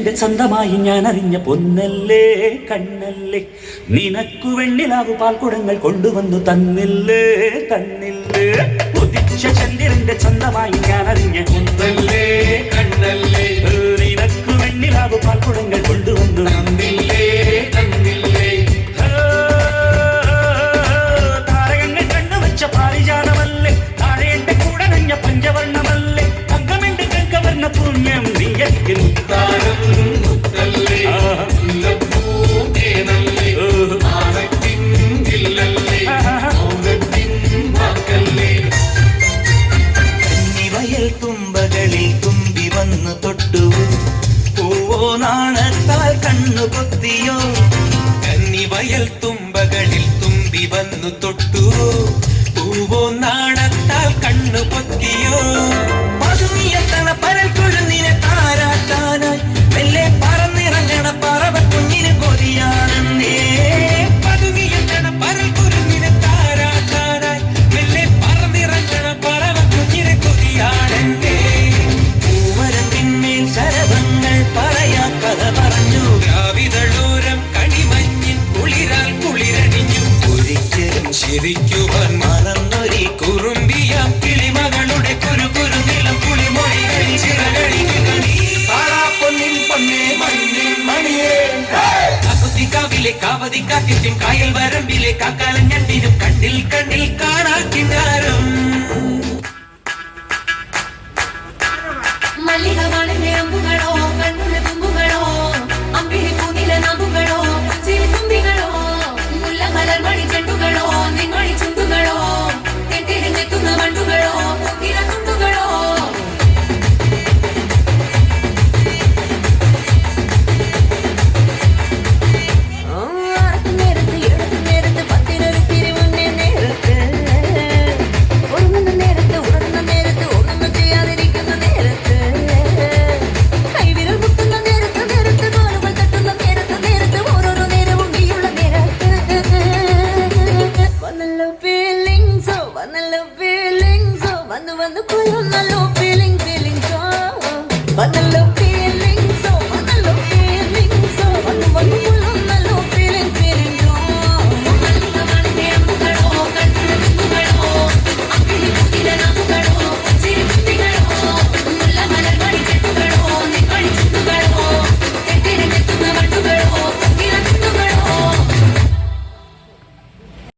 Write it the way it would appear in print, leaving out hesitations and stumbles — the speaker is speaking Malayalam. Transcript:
ചന്ദ്രന്റെ സ്വന്തമായി ഞാൻ അറിഞ്ഞ പൊന്നല്ലേ കണ്ണല്ലേ നിനക്കു വെണ്ണിലാവു പാൽക്കുടങ്ങൾ കൊണ്ടുവന്നു തന്നില്ലേ തന്നില്ലേ ഉദിച്ച ചന്ദ്രന്റെ സ്വന്തമായി ഞാൻ അറിഞ്ഞ പൊന്നല്ലേ കണ്ണല്ലേ നിനക്കു വെണ്ണിലാവു പാൽക്കുടങ്ങൾ കൊണ്ടുവന്നു തന്നില്ലേ തന്നില്ലേ താരകങ്ങൾ കണ്ണുവച്ച പാരിജാതമല്ലേ താഴെ എന്റെ കൂടെ നഞ്ഞ പഞ്ചവർണ്ണമല്ലേ തങ്കമെന്റെ കങ്കവർണ്ണ പുണ്യം നീയക്ക് മുത്താരം മുത്തല്ലേ കന്നിവയൽ തുമ്പകളിൽ തുമ്പി വന്നു തൊട്ടു പൂവോ നാണത്താൽ കണ്ണു പൊത്തിയോ കന്നിവയൽ തുമ്പകളിൽ തുമ്പി വന്നു തൊട്ടു പൂവോ നാണത്താൽ കണ്ണു പൊത്തിയോ പതുങ്ങിയെത്തണ പരൽ കുഴുന്നിനെ താരാട്ടാനായി മെല്ലെ പറന്നിറങ്ങണ പറവ കുഞ്ഞിന് കൊതിയാണെന്നേ പതുങ്ങിയെത്തണ പരൽ കുരുന്നിനെ താരാട്ടാനായി മെല്ലെ പറന്നിറങ്ങണ പറവ കുഞ്ഞിന് കൊതിയാണെന്നേ പൂവരത്തിന്മേൽ ശരഭങ്ങൾ പറയാ കഥ പറഞ്ഞു രാവിതളോരം കണിമഞ്ഞിൻ കുളിരാൽ കുളിരണിഞ്ഞു ഒരിക്കലും ശരിക്കുവാൻ മറന്നൊരി കുറുമ്പിയാം കിളിമകളുടെ കുരു കുരു നിലം പുളിമൊഴികളിൽ ചിറകടിക്കുക നീ പൊന്നിൻ പൊന്നേ മണ്ണിൻ മണിയേ കാവിലെ കാവതി കാറ്റിനും കായൽ വരമ്പിലെ കാക്കാലഞ്ഞണ്ടിനും കണ്ണിൽ കണ്ണിൽ കാണാക്കിനാരം